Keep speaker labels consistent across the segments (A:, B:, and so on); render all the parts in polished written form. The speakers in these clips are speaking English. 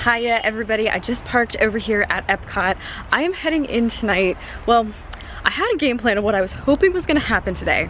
A: Hiya everybody, I just parked over here at Epcot. I am heading in tonight. Well, I had a game plan of what I was hoping was gonna happen today.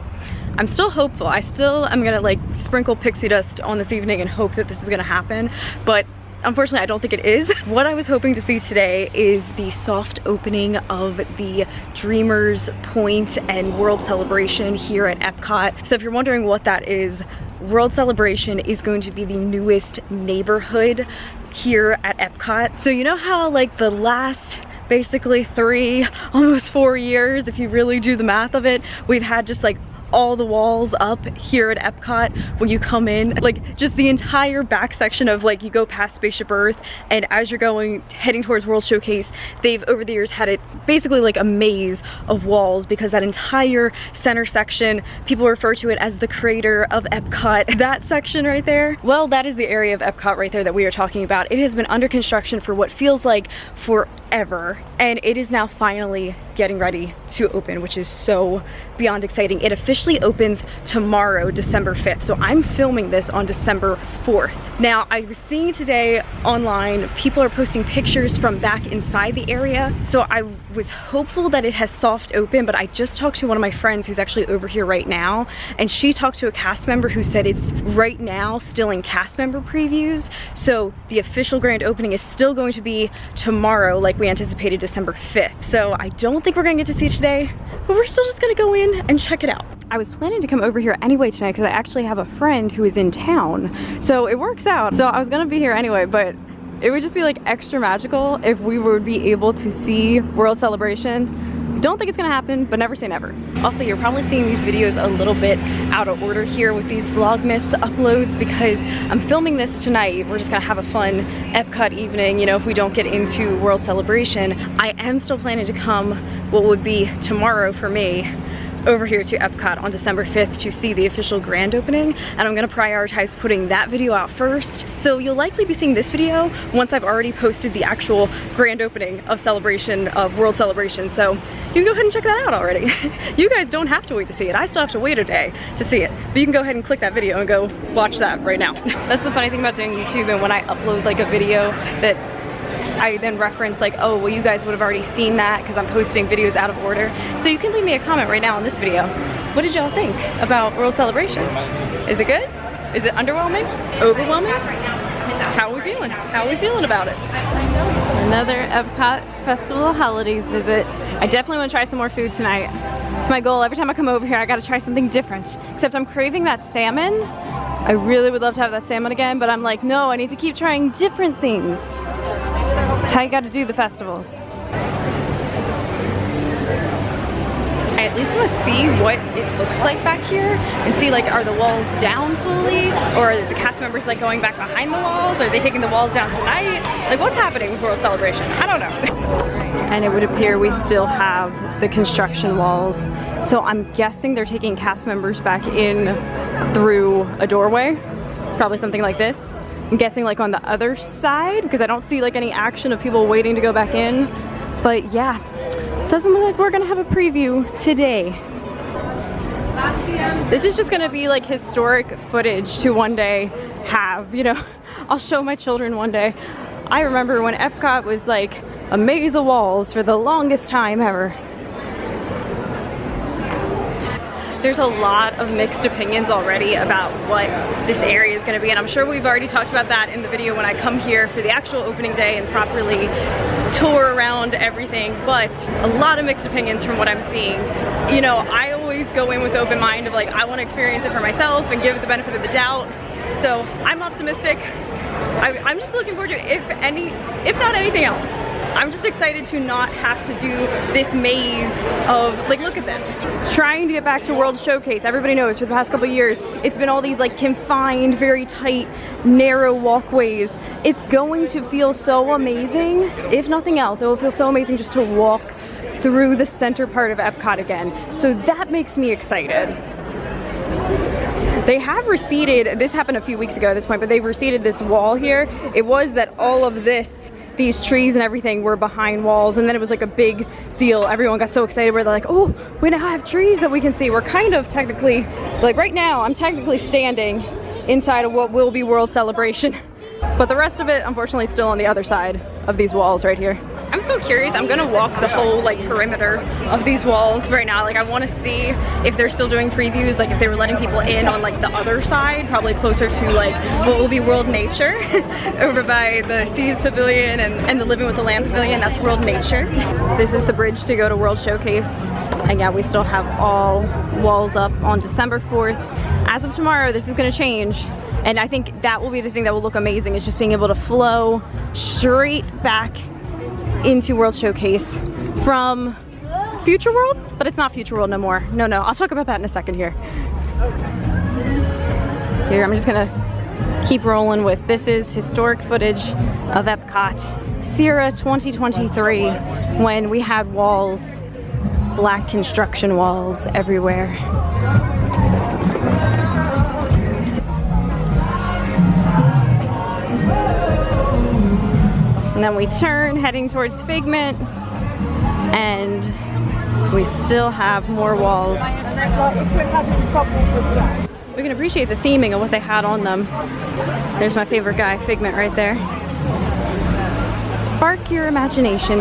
A: I'm still hopeful. I still am gonna like sprinkle pixie dust on this evening and hope that this is gonna happen, but unfortunately I don't think it is. What I was hoping to see today is the soft opening of the Dreamers Point and World Celebration here at Epcot. So if you're wondering what that is, World Celebration is going to be the newest neighborhood here at Epcot. So you know how like the last basically 3, almost 4 years, if you really do the math of it, we've had just like all the walls up here at Epcot when you come in, like just the entire back section of like you go past Spaceship Earth, and as you're heading towards World Showcase, they've over the years had it basically like a maze of walls, because that entire center section, people refer to it as the crater of Epcot. That section right there, well, that is the area of Epcot right there that we are talking about. It has been under construction for what feels like forever, and it is now finally getting ready to open, which is so beyond exciting. It officially opens tomorrow, December 5th. So I'm filming this on December 4th. Now, I was seeing today online, people are posting pictures from back inside the area. So I was hopeful that it has soft open, but I just talked to one of my friends who's actually over here right now, and she talked to a cast member who said it's right now still in cast member previews. So the official grand opening is still going to be tomorrow, like we anticipated, December 5th. So I don't think we're gonna get to see it today, but we're still just gonna go in and check it out. I was planning to come over here anyway tonight because I actually have a friend who is in town, so it works out. So I was gonna be here anyway, but it would just be like extra magical if we would be able to see World Celebration. Don't think it's gonna happen, but never say never. Also, you're probably seeing these videos a little bit out of order here with these Vlogmas uploads because I'm filming this tonight. We're just gonna have a fun Epcot evening, you know, if we don't get into World Celebration. I am still planning to come, what would be tomorrow for me, over here to Epcot on December 5th to see the official grand opening, and I'm gonna prioritize putting that video out first. So you'll likely be seeing this video once I've already posted the actual grand opening of World Celebration. So you can go ahead and check that out already. You guys don't have to wait to see it. I still have to wait a day to see it, but you can go ahead and click that video and go watch that right now. That's the funny thing about doing YouTube, and when I upload like a video that I then reference like, oh, well, you guys would have already seen that because I'm posting videos out of order. So you can leave me a comment right now on this video. What did y'all think about World Celebration? Is it good? Is it underwhelming? Overwhelming? How are we feeling? How are we feeling about it? Another Epcot Festival Holidays visit. I definitely want to try some more food tonight. It's my goal. Every time I come over here, I gotta try something different. Except I'm craving that salmon. I really would love to have that salmon again, but I'm like, no, I need to keep trying different things. That's how you gotta do the festivals. I at least want to see what it looks like back here and see like, are the walls down fully, or are the cast members like going back behind the walls? Are they taking the walls down tonight? Like, what's happening with World Celebration? I don't know. And it would appear we still have the construction walls. So I'm guessing they're taking cast members back in through a doorway, probably something like this. I'm guessing like on the other side, because I don't see like any action of people waiting to go back in. But yeah, doesn't look like we're gonna have a preview today. This is just gonna be like historic footage to one day have, you know, I'll show my children one day. I remember when Epcot was like a maze of walls for the longest time ever. There's a lot of mixed opinions already about what this area is going to be, and I'm sure we've already talked about that in the video when I come here for the actual opening day and properly tour around everything, but a lot of mixed opinions from what I'm seeing. You know, I always go in with open mind of like, I want to experience it for myself and give it the benefit of the doubt. So I'm optimistic. I'm just looking forward to, if not anything else, I'm just excited to not have to do this maze of, like, look at this. Trying to get back to World Showcase, everybody knows for the past couple of years, it's been all these like confined, very tight, narrow walkways. It's going to feel so amazing. If nothing else, it will feel so amazing just to walk through the center part of Epcot again. So that makes me excited. They have receded, this happened a few weeks ago at this point, but they've receded this wall here. It was that all of these trees and everything were behind walls, and then it was like a big deal. Everyone got so excited where they're like, oh, we now have trees that we can see. We're kind of technically, like right now, I'm technically standing inside of what will be World Celebration. But the rest of it, unfortunately, is still on the other side of these walls right here. I'm so curious. I'm gonna walk the whole like perimeter of these walls right now. Like I want to see if they're still doing previews, like if they were letting people in on like the other side, probably closer to like what will be World Nature over by the Seas Pavilion and the Living with the Land Pavilion. That's World Nature. This is the bridge to go to World Showcase. And yeah, we still have all walls up on December 4th. As of tomorrow, this is gonna change. And I think that will be the thing that will look amazing, is just being able to flow straight back into World Showcase from Future World, but it's not Future World no more. No, I'll talk about that in a second here. Here, I'm just gonna keep rolling with, this is historic footage of Epcot, Sierra 2023, when we had walls, black construction walls everywhere. And then we turn, heading towards Figment, and we still have more walls. We can appreciate the theming of what they had on them. There's my favorite guy, Figment, right there. Spark your imagination.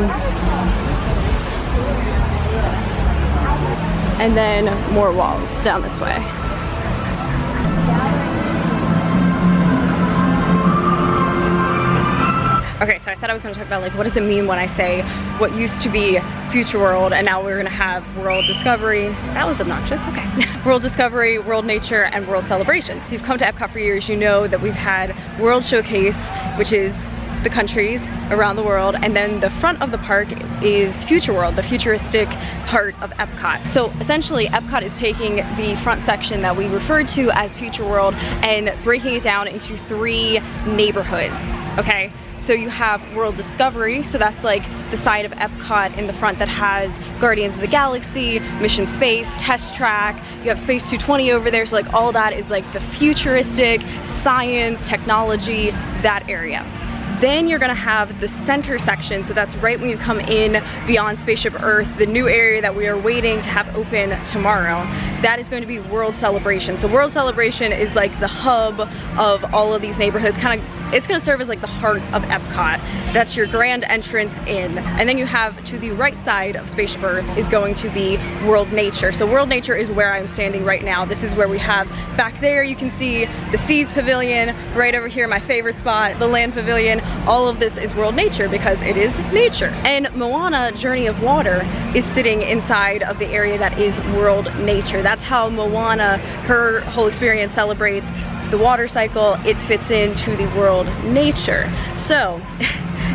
A: And then more walls down this way. Okay, so I said I was going to talk about like what does it mean when I say what used to be Future World and now we're going to have World Discovery. That was obnoxious, okay. World Discovery, World Nature, and World Celebration. If you've come to Epcot for years, you know that we've had World Showcase, which is the countries around the world, and then the front of the park is Future World, the futuristic part of Epcot. So essentially Epcot is taking the front section that we referred to as Future World and breaking it down into 3 neighborhoods, okay? So you have World Discovery, so that's like the side of Epcot in the front that has Guardians of the Galaxy, Mission Space, Test Track, you have Space 220 over there, so like all that is like the futuristic, science, technology, that area. Then you're gonna have the center section, so that's right when you come in beyond Spaceship Earth, the new area that we are waiting to have open tomorrow. That is going to be World Celebration. So World Celebration is like the hub of all of these neighborhoods. It's gonna serve as like the heart of Epcot. That's your grand entrance in. And then you have to the right side of Spaceship Earth is going to be World Nature. So World Nature is where I'm standing right now. This is where we have, back there you can see the Seas Pavilion, right over here my favorite spot, the Land Pavilion. All of this is World Nature because it is nature. And Moana, Journey of Water, is sitting inside of the area that is World Nature. That's how Moana, her whole experience celebrates the water cycle. It fits into the World Nature. So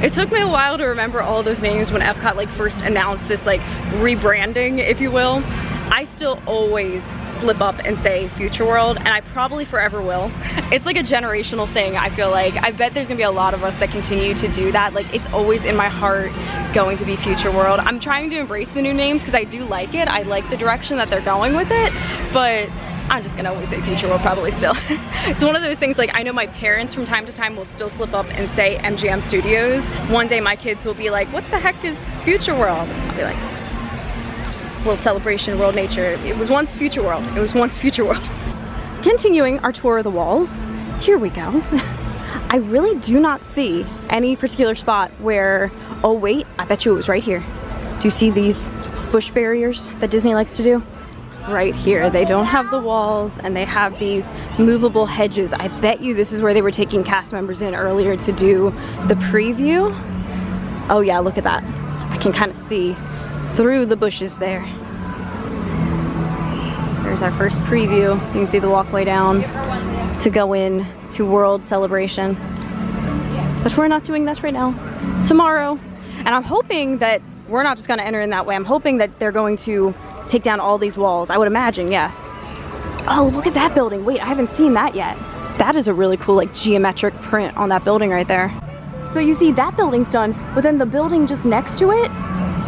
A: it took me a while to remember all those names when Epcot like first announced this like rebranding, if you will. I still always slip up and say Future World, and I probably forever will. It's like a generational thing, I feel like. I bet there's gonna be a lot of us that continue to do that. Like, it's always in my heart going to be Future World. I'm trying to embrace the new names because I do like it. I like the direction that they're going with it, but I'm just gonna always say Future World probably still. It's one of those things, like, I know my parents from time to time will still slip up and say MGM Studios. One day my kids will be like, what the heck is Future World? I'll be like, World Celebration, World Nature. It was once Future World. It was once Future World. Continuing our tour of the walls, here we go. I really do not see any particular spot where, oh wait, I bet you it was right here. Do you see these bush barriers that Disney likes to do? Right here. They don't have the walls and they have these movable hedges. I bet you this is where they were taking cast members in earlier to do the preview. Oh yeah, look at that. I can kind of see through the bushes there. There's our first preview. You can see the walkway down to go in to World Celebration. But we're not doing that right now. Tomorrow. And I'm hoping that we're not just gonna enter in that way. I'm hoping that they're going to take down all these walls. I would imagine, yes. Oh, look at that building. Wait, I haven't seen that yet. That is a really cool like geometric print on that building right there. So you see that building's done, but then the building just next to it,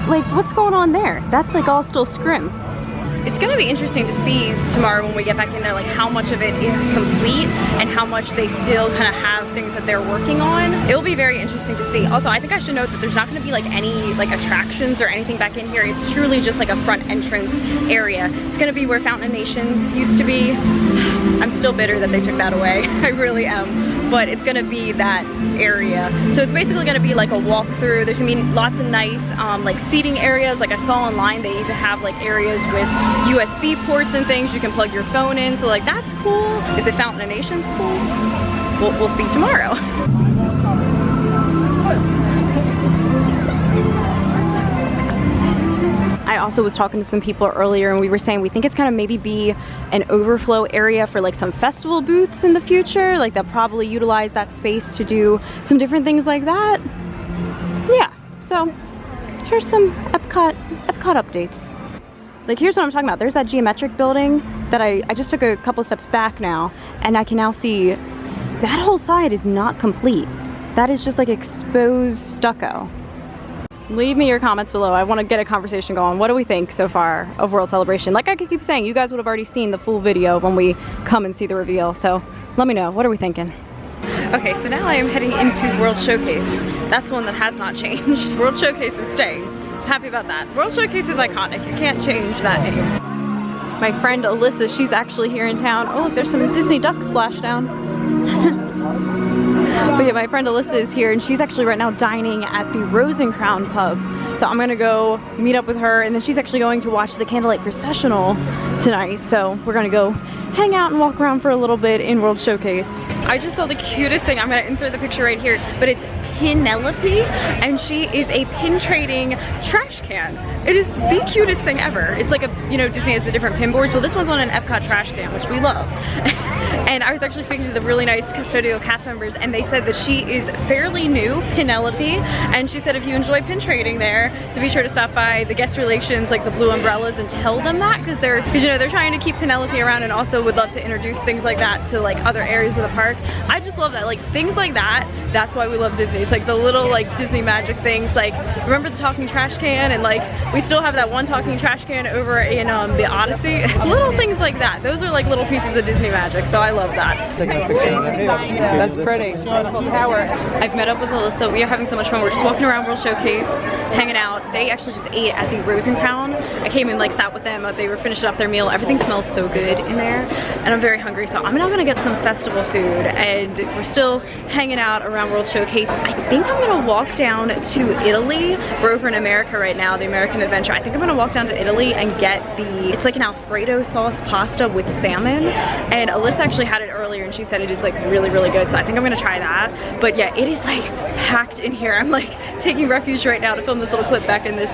A: like, what's going on there? That's like all still scrim. It's gonna be interesting to see tomorrow when we get back in there, like how much of it is complete and how much they still kind of have things that they're working on. It'll be very interesting to see. Also, I think I should note that there's not gonna be like any like attractions or anything back in here. It's truly just like a front entrance area. It's gonna be where Fountain of Nations used to be. I'm still bitter that they took that away. I really am. but it's gonna be that area. So it's basically gonna be like a walkthrough. There's gonna be lots of nice like seating areas. Like I saw online, they even have like areas with USB ports and things. You can plug your phone in, so like that's cool. Is it Fountain of Nations cool? We'll see tomorrow. I also was talking to some people earlier and we were saying we think it's gonna maybe be an overflow area for like some festival booths in the future. Like they'll probably utilize that space to do some different things like that. Yeah, so here's some Epcot updates. Like here's what I'm talking about. There's that geometric building that I just took a couple steps back now, and I can now see that whole side is not complete. That is just like exposed stucco. Leave me your comments below. I want to get a conversation going. What do we think so far of World Celebration? Like I keep saying, you guys would have already seen the full video when we come and see the reveal. So let me know. What are we thinking? Okay, so now I am heading into World Showcase. That's one that has not changed. World Showcase is staying. Happy about that. World Showcase is iconic. You can't change that anymore. My friend Alyssa, she's actually here in town. Oh, look, there's some Disney duck splashdown. But yeah, my friend Alyssa is here and she's actually right now dining at the Rose and Crown pub. So I'm gonna go meet up with her, and then she's actually going to watch the Candlelight Processional tonight. So we're gonna go hang out and walk around for a little bit in World Showcase. I just saw the cutest thing. I'm gonna insert the picture right here, but it's Penelope, and she is a pin trading trash can. It is the cutest thing ever. It's like a, you know, Disney has the different pin boards. Well, this one's on an Epcot trash can, which we love. And I was actually speaking to the really nice custodial cast members, and they said that she is fairly new, Penelope, and she said if you enjoy pin trading there, to be sure to stop by the guest relations, like the blue umbrellas, and tell them that, because you know, they're trying to keep Penelope around and also would love to introduce things like that to like other areas of the park. I just love that, like things like that. That's why we love Disney. It's like the little like Disney magic things. Like remember the talking trash can, and like we still have that one talking trash can over in the Odyssey. Little things like that. Those are like little pieces of Disney magic. So I love that. That's pretty. Tower. I've met up with Alyssa. We are having so much fun. We're just walking around World Showcase, hanging out. They actually just ate at the Rose and Crown. I came and like sat with them. They were finishing up their meal. Everything smelled so good in there, and I'm very hungry. So I'm now gonna get some festival food, and we're still hanging out around World Showcase. I think I'm gonna walk down to Italy. We're over in America right now, the American Adventure. I think I'm gonna walk down to Italy and get it's like an Alfredo sauce pasta with salmon. And Alyssa actually had it earlier and she said it is like really, really good. So I think I'm gonna try that. But yeah, it is like packed in here. I'm like taking refuge right now to film this little clip back in this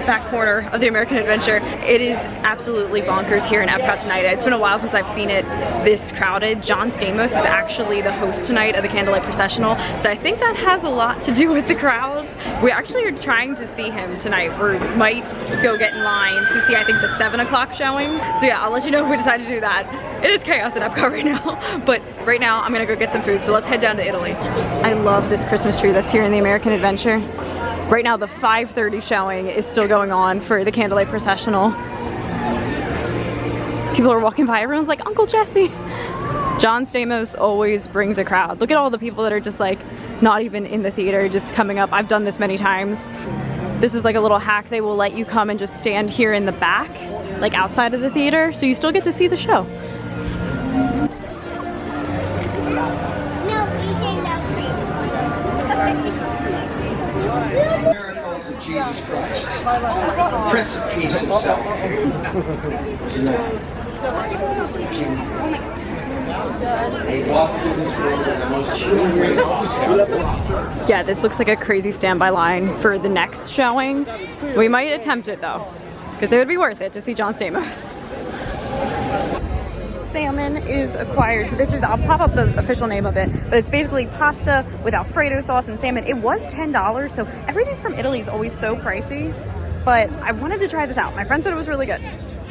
A: back corner of the American Adventure. It is absolutely bonkers here in Epcot tonight. It's been a while since I've seen it this crowded. John Stamos is actually the host tonight of the Candlelight Processional. So I think that has a lot to do with the crowds. We actually are trying to see him tonight. We might go get in line to see, I think, the 7 o'clock showing. So yeah, I'll let you know if we decide to do that. It is chaos at Epcot right now. But right now, I'm gonna go get some food. So let's head down to Italy. I love this Christmas tree that's here in the American Adventure. Right now, the 5:30 showing is still going on for the Candlelight Processional. People are walking by. Everyone's like, Uncle Jesse. John Stamos always brings a crowd. Look at all the people that are just like not even in the theater, just coming up. I've done this many times. This is like a little hack. They will let you come and just stand here in the back, like outside of the theater, so you still get to see the show.
B: Miracles of Jesus Christ, Prince of Peace himself. Isn't that King? He walked through this world in the most human.
A: Yeah, this looks like a crazy standby line for the next showing. We might attempt it though, because it would be worth it to see John Stamos. Salmon is acquired. So this is, I'll pop up the official name of it, but it's basically pasta with Alfredo sauce and salmon. It was $10, so everything from Italy is always so pricey, but I wanted to try this out. My friend said it was really good.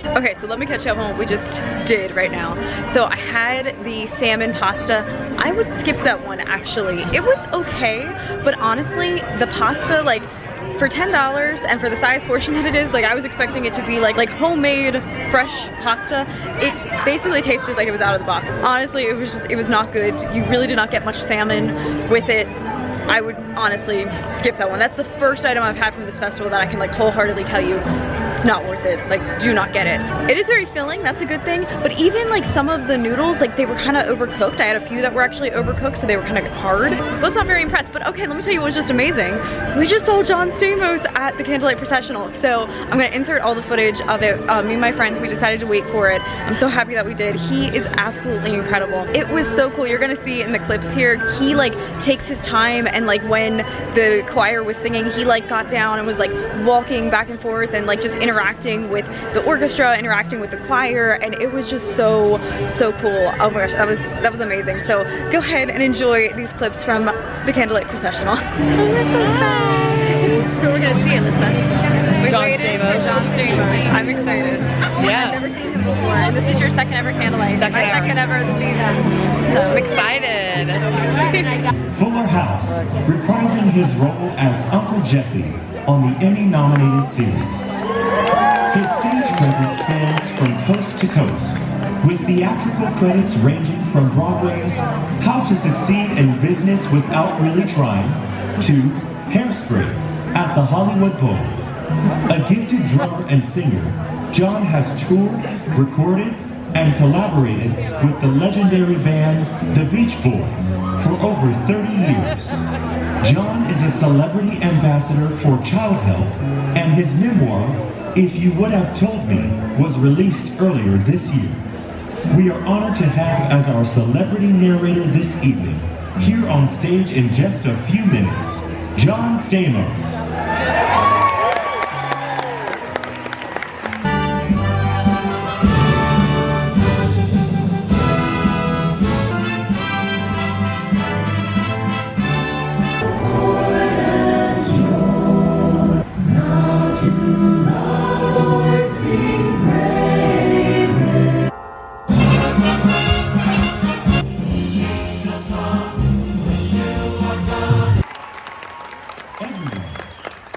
A: Okay, so let me catch up on what we just did right now. So I had the salmon pasta. I would skip that one actually. It was okay, but honestly, the pasta, like for $10 and for the size portion that it is, like I was expecting it to be like homemade fresh pasta. It basically tasted like it was out of the box. Honestly, it was not good. You really did not get much salmon with it. I would honestly skip that one. That's the first item I've had from this festival that I can like wholeheartedly tell you it's not worth it. Like, do not get it. It is very filling, that's a good thing, but even like some of the noodles, like they were kind of overcooked. I had a few that were actually overcooked, so they were kind of hard. I was not very impressed, but okay, let me tell you what was just amazing. We just saw John Stamos at the Candlelight Processional, so I'm gonna insert all the footage of it. Me and my friends, we decided to wait for it. I'm so happy that we did. He is absolutely incredible. It was so cool. You're gonna see in the clips here, he like takes his time, and like when the choir was singing, he like got down and was like walking back and forth and like just interacting with the orchestra, interacting with the choir, and it was just so cool. Oh my gosh, that was amazing. So go ahead and enjoy these clips from the Candlelight Processional. Alyssa's back! We're gonna see Alyssa. We waited for John Stamos. I'm excited.
C: Yeah.
A: I've never seen him before, and this is your second ever Candlelight. My second ever of the season. So
C: I'm excited.
D: Fuller House, reprising his role as Uncle Jesse on the Emmy-nominated series. His stage presence spans from coast to coast, with theatrical credits ranging from Broadway's How to Succeed in Business Without Really Trying to Hairspray at the Hollywood Bowl. A gifted drummer and singer, John has toured, recorded, and collaborated with the legendary band The Beach Boys for over 30 years. John is a celebrity ambassador for child health, and his memoir, If You Would Have Told Me, was released earlier this year. We are honored to have as our celebrity narrator this evening, here on stage in just a few minutes, John Stamos.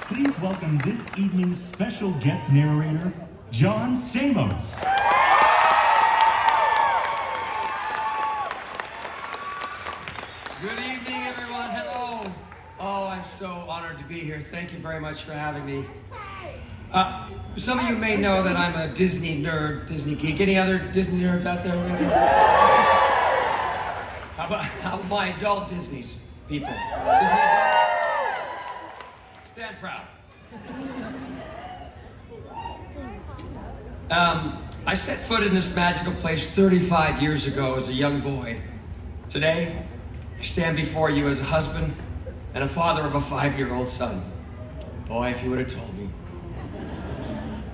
D: Please welcome this evening's special guest narrator, John Stamos.
B: Good evening, everyone. Hello. Oh, I'm so honored to be here. Thank you very much for having me. Some of you may know that I'm a Disney nerd, Disney geek. Any other Disney nerds out there? How about my adult Disney's people? Disney adult? Stand proud. I set foot in this magical place 35 years ago as a young boy. Today, I stand before you as a husband and a father of a 5-year-old son. Boy, if you would have told me.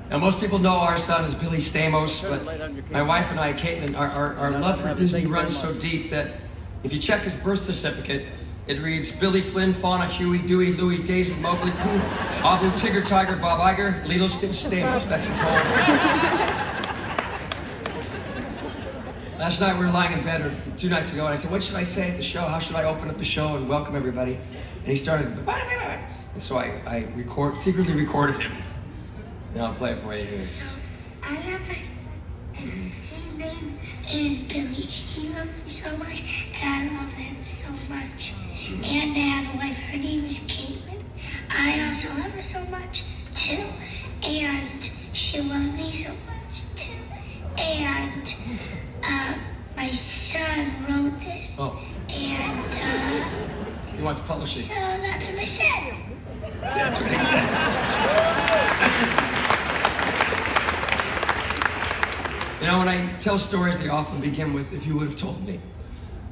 B: Now, most people know our son is Billy Stamos, but my wife and I, Caitlin, our love for Disney runs so deep that if you check his birth certificate, it reads Billy, Flynn, Fauna, Huey, Dewey, Louie, Daisy, Mowgli, Pooh, Abu, Tigger, Tiger, Bob Iger, Lilo, Stitch, Stamos. That's his whole... Last night we were lying in bed, or 2 nights ago, and I said, what should I say at the show? How should I open up the show and welcome everybody? And he started, and so I secretly recorded him. Now I'll play it for you here.
E: So, I have his name is Billy. He loves me so much, and I love him so much. And I have a wife, her name is Caitlin. I also love her so much, too. And she loves me so much, too. And my son wrote this.
B: Oh.
E: And
B: He wants publishing.
E: so that's what I said.
B: That's what he said. You know, when I tell stories, they often begin with, if you would have told me.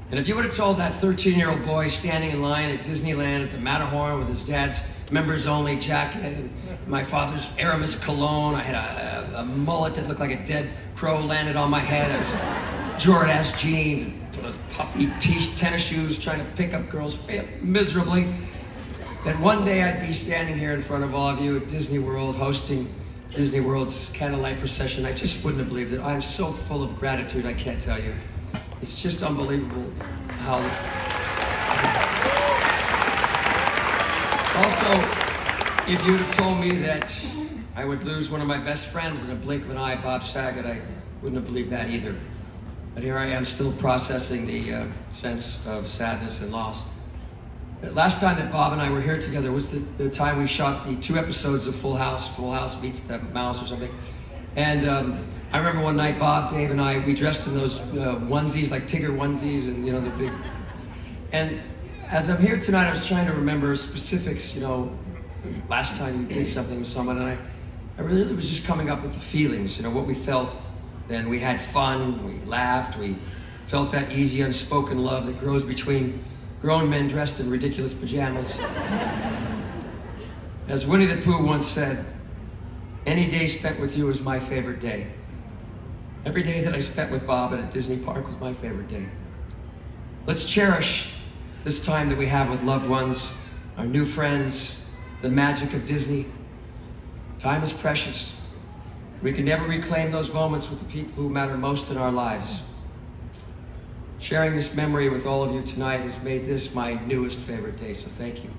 B: And if you would have told that 13-year-old boy standing in line at Disneyland at the Matterhorn with his dad's members-only jacket and my father's Aramis cologne, I had a mullet that looked like a dead crow landed on my head, I was Jordan-ass jeans, and those puffy tennis shoes, trying to pick up girls, failed miserably, that one day I'd be standing here in front of all of you at Disney World, hosting Disney World's Candlelight Procession. I just wouldn't have believed it. I'm so full of gratitude, I can't tell you. It's just unbelievable how... Also, if you'd have told me that I would lose one of my best friends in a blink of an eye, Bob Saget, I wouldn't have believed that either. But here I am still processing the sense of sadness and loss. Last time that Bob and I were here together was the time we shot the 2 episodes of Full House meets the Mouse or something. And I remember one night, Bob, Dave, and I, we dressed in those onesies, like Tigger onesies, and the big. And as I'm here tonight, I was trying to remember specifics, last time you did something with someone, and I really was just coming up with the feelings, what we felt. Then we had fun, we laughed, we felt that easy, unspoken love that grows between grown men dressed in ridiculous pajamas. As Winnie the Pooh once said, any day spent with you is my favorite day. Every day that I spent with Bob at a Disney park was my favorite day. Let's cherish this time that we have with loved ones, our new friends, the magic of Disney. Time is precious. We can never reclaim those moments with the people who matter most in our lives. Sharing this memory with all of you tonight has made this my newest favorite day, so thank you.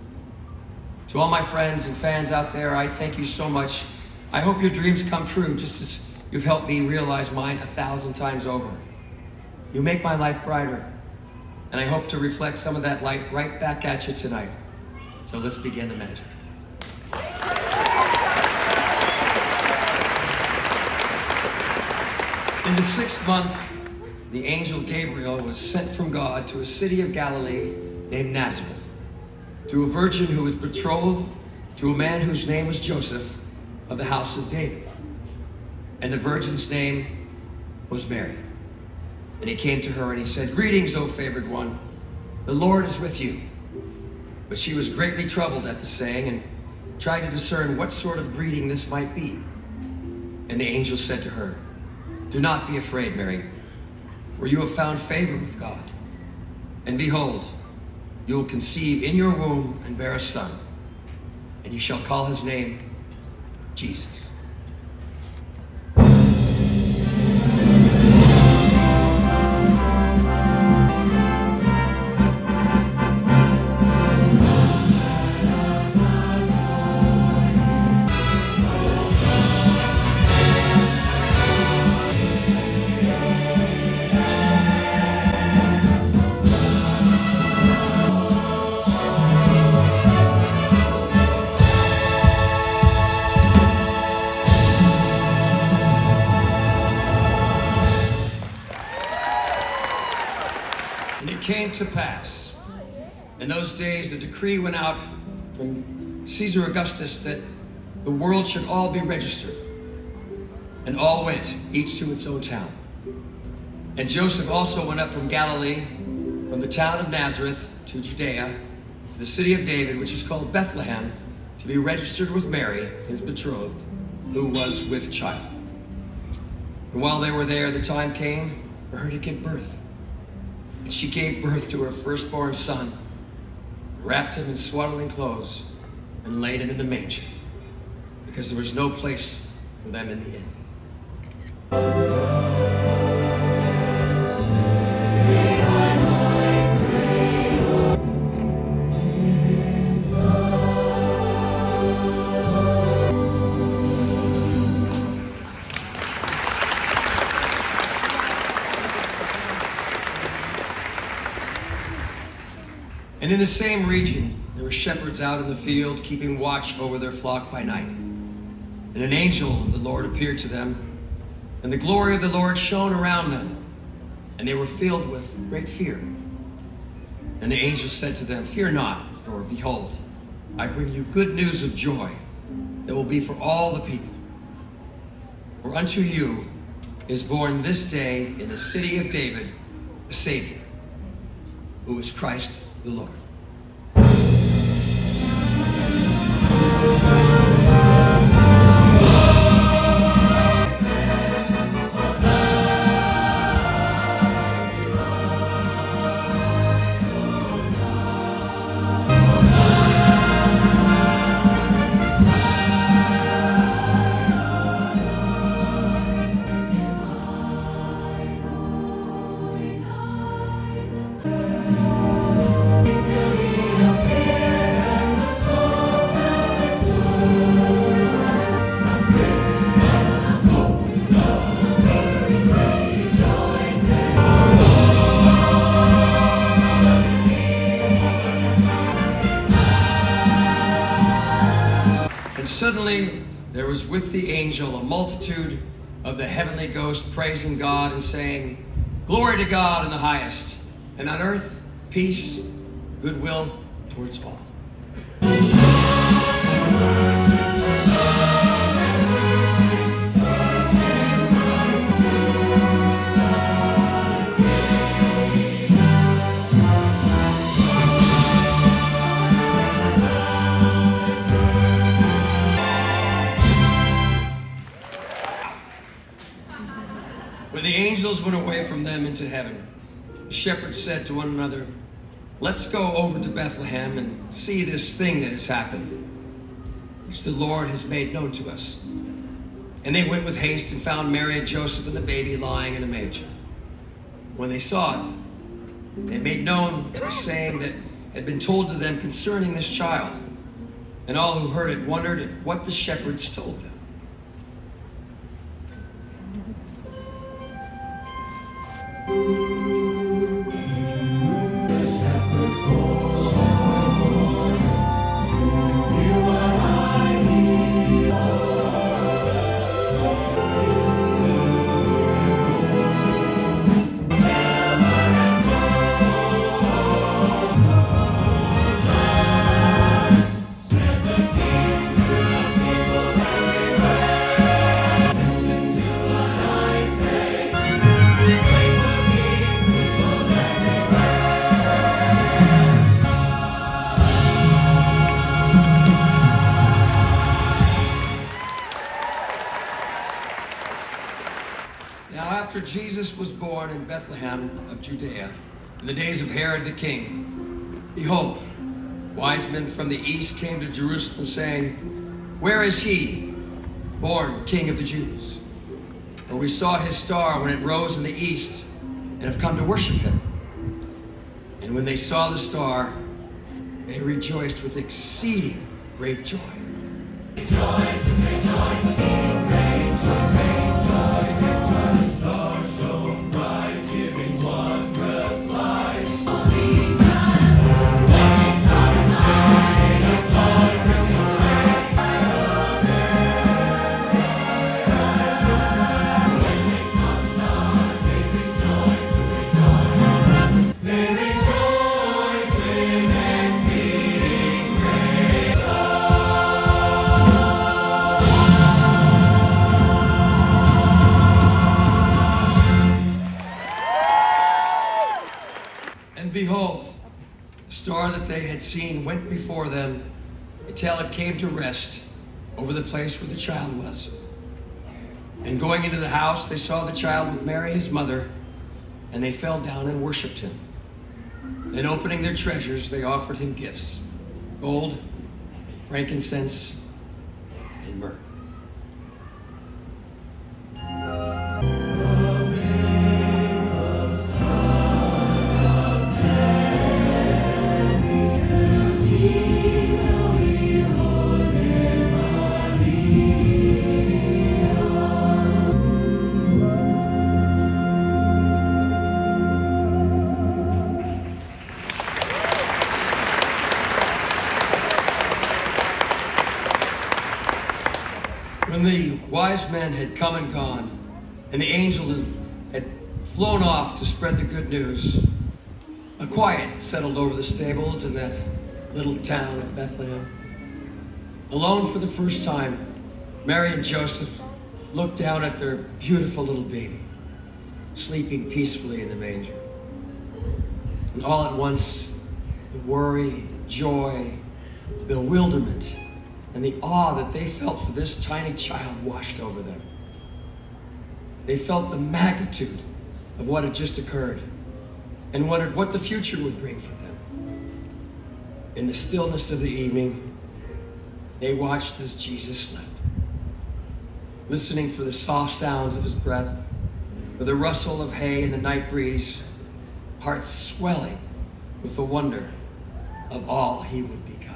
B: To all my friends and fans out there, I thank you so much. I hope your dreams come true, just as you've helped me realize mine 1,000 times over. You make my life brighter, and I hope to reflect some of that light right back at you tonight. So let's begin the magic. In the 6th month, the angel Gabriel was sent from God to a city of Galilee named Nazareth, to a virgin who was betrothed to a man whose name was Joseph of the house of David. And the virgin's name was Mary. And he came to her and he said, "Greetings, O favored one, the Lord is with you." But she was greatly troubled at the saying and tried to discern what sort of greeting this might be. And the angel said to her, "Do not be afraid, Mary, for you have found favor with God. And behold, you will conceive in your womb and bear a son, and you shall call his name Jesus." Came to pass. In those days, a decree went out from Caesar Augustus that the world should all be registered. And all went, each to its own town. And Joseph also went up from Galilee, from the town of Nazareth to Judea, to the city of David, which is called Bethlehem, to be registered with Mary, his betrothed, who was with child. And while they were there, the time came for her to give birth. And she gave birth to her firstborn son, wrapped him in swaddling clothes, and laid him in the manger, because there was no place for them in the inn. And in the same region, there were shepherds out in the field, keeping watch over their flock by night. And an angel of the Lord appeared to them, and the glory of the Lord shone around them, and they were filled with great fear. And the angel said to them, "Fear not, for behold, I bring you good news of joy that will be for all the people. For unto you is born this day in the city of David a Savior, who is Christ the Lord." suddenly there was with the angel a multitude of the heavenly host praising God and saying, "Glory to God in the highest, and on earth peace, goodwill towards all." When the angels went away from them into heaven, the shepherds said to one another, "Let's go over to Bethlehem and see this thing that has happened, which the Lord has made known to us." And they went with haste and found Mary and Joseph and the baby lying in a manger. When they saw it, they made known the saying that had been told to them concerning this child. And all who heard it wondered at what the shepherds told them. After Jesus was born in Bethlehem of Judea, in the days of Herod the king, behold, wise men from the east came to Jerusalem, saying, "Where is he, born King of the Jews? For we saw his star when it rose in the east, and have come to worship him." And when they saw the star, they rejoiced with exceeding great joy. Rejoice, rejoice, great joy. And behold, the star that they had seen went before them until it came to rest over the place where the child was. And going into the house, they saw the child with Mary, his mother, and they fell down and worshipped him. Then opening their treasures, they offered him gifts: gold, frankincense, and myrrh. When the wise men had come and gone, and the angel had flown off to spread the good news, a quiet settled over the stables in that little town of Bethlehem. Alone for the first time, Mary and Joseph looked down at their beautiful little baby, sleeping peacefully in the manger. And all at once, the worry, the joy, the bewilderment, and the awe that they felt for this tiny child washed over them. They felt the magnitude of what had just occurred and wondered what the future would bring for them. In the stillness of the evening, they watched as Jesus slept, listening for the soft sounds of his breath, for the rustle of hay in the night breeze, hearts swelling with the wonder of all he would become.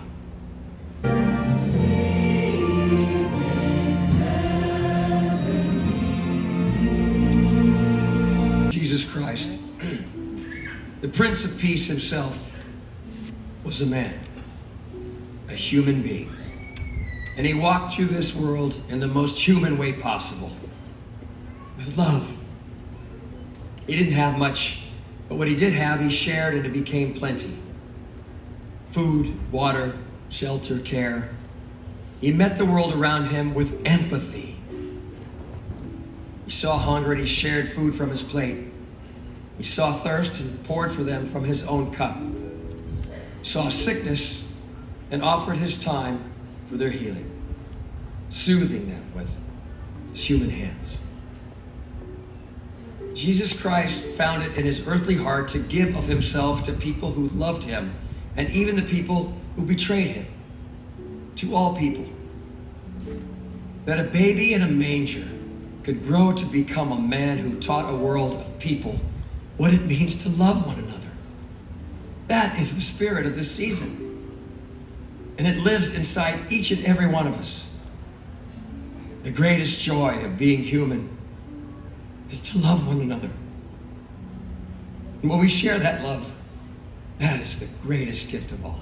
B: Jesus Christ, the Prince of Peace himself, was a man, a human being, And he walked through this world in the most human way possible, with love. He didn't have much, but what he did have, he shared, and it became plenty. Food, water, shelter, care. He met the world around him with empathy. He saw hunger and he shared food from his plate. He saw thirst and poured for them from his own cup. He saw sickness and offered his time for their healing, soothing them with his human hands. Jesus Christ found it in his earthly heart to give of himself to people who loved him, and even the people who betrayed him, to all people. That a baby in a manger could grow to become a man who taught a world of people what it means to love one another. That is the spirit of this season. And it lives inside each and every one of us. The greatest joy of being human is to love one another. And when we share that love, that is the greatest gift of all.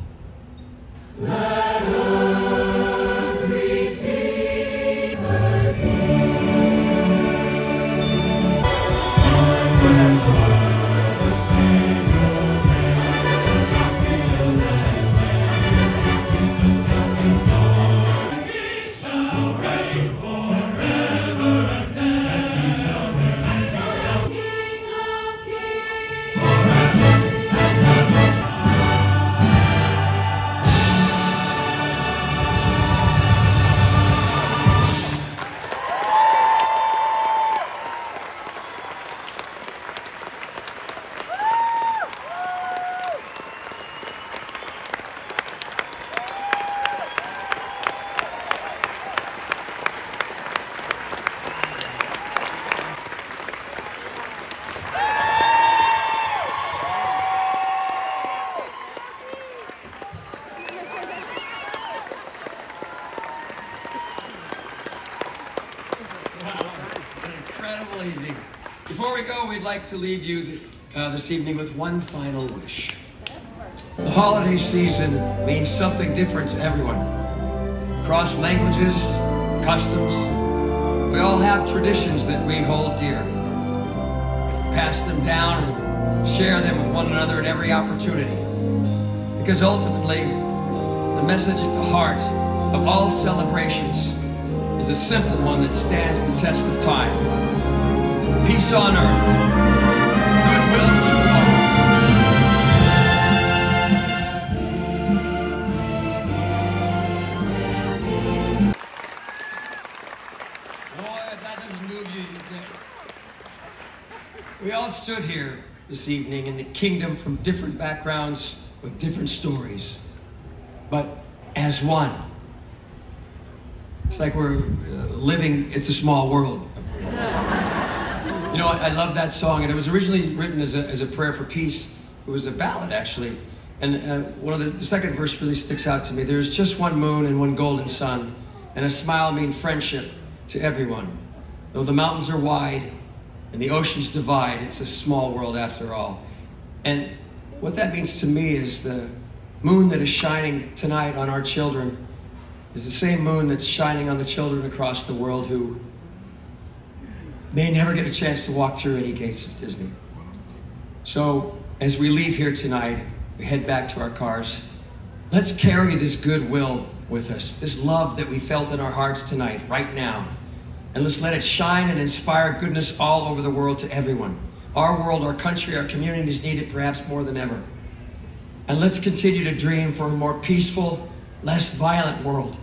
B: Let earth receive her King. Evening. Before we go, we'd like to leave you this evening with one final wish. The holiday season means something different to everyone. Across languages, customs, we all have traditions that we hold dear. Pass them down and share them with one another at every opportunity. Because ultimately, the message at the heart of all celebrations is a simple one that stands the test of time. Peace on earth, goodwill to all. Boy, if that doesn't move you, you're dead. We all stood here this evening in the kingdom from different backgrounds with different stories, but as one. It's like we're living It's a Small World. You know, I love that song, and it was originally written as a prayer for peace. It was a ballad, actually. And the second verse really sticks out to me. There's just one moon and one golden sun, and a smile mean friendship to everyone. Though the mountains are wide and the oceans divide, it's a small world after all. And what that means to me is the moon that is shining tonight on our children is the same moon that's shining on the children across the world who may never get a chance to walk through any gates of Disney. So as we leave here tonight, we head back to our cars. Let's carry this goodwill with us, this love that we felt in our hearts tonight, right now. And let's let it shine and inspire goodness all over the world to everyone. Our world, our country, our communities need it perhaps more than ever. And let's continue to dream for a more peaceful, less violent world.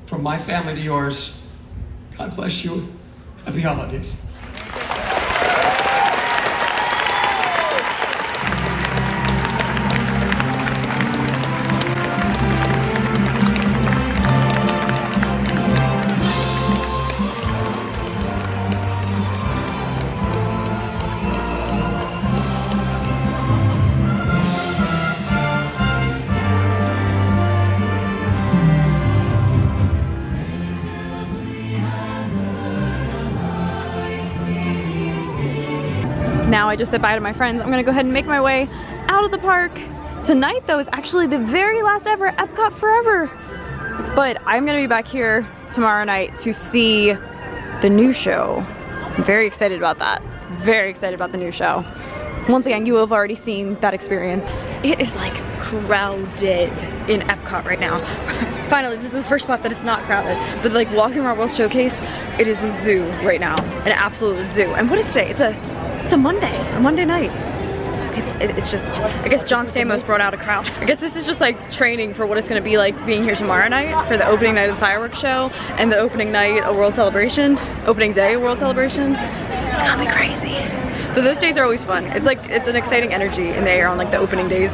B: From my family to yours, God bless you. Happy holidays.
A: Now I just said bye to my friends. I'm gonna go ahead and make my way out of the park. Tonight though is actually the very last ever Epcot Forever. But I'm gonna be back here tomorrow night to see the new show. I'm very excited about that. Very excited about the new show. Once again, you will have already seen that experience. It is like crowded in Epcot right now. Finally, this is the first spot that it's not crowded. But like walking around World Showcase, it is a zoo right now, an absolute zoo. And what is today? It's a Monday night. It's just, I guess John Stamos brought out a crowd. I guess this is just like training for what it's gonna be like being here tomorrow night for the opening night of the fireworks show and the opening night of World Celebration, opening day of World Celebration. It's gonna be crazy. But those days are always fun. It's like, it's an exciting energy in the air on like the opening days.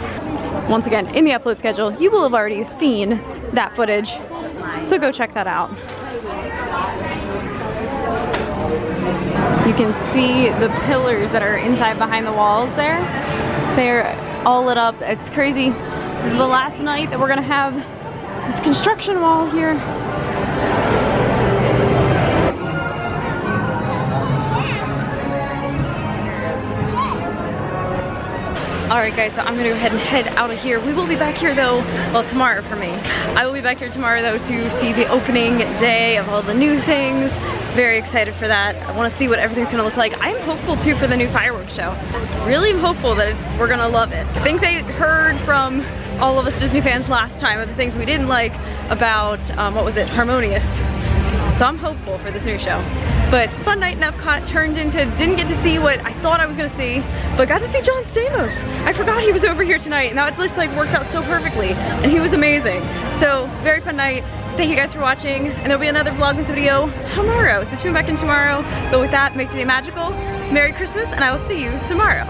A: Once again, in the upload schedule, you will have already seen that footage, so go check that out. You can see the pillars that are inside behind the walls there. They're all lit up. It's crazy. This is the last night that we're gonna have this construction wall here. Alright guys, so I'm gonna go ahead and head out of here. We will be back here though, well tomorrow for me. I will be back here tomorrow though to see the opening day of all the new things. Very excited for that. I want to see what everything's gonna look like. I'm hopeful too for the new fireworks show. Really hopeful that we're gonna love it. I think they heard from all of us Disney fans last time of the things we didn't like about, what was it, Harmonious. So I'm hopeful for this new show. But fun night in Epcot turned into, didn't get to see what I thought I was gonna see, but got to see John Stamos. I forgot he was over here tonight and that just like worked out so perfectly and he was amazing. So very fun night. Thank you guys for watching, and there'll be another Vlogmas video tomorrow, so tune back in tomorrow. But with that, make today magical. Merry Christmas, and I will see you tomorrow.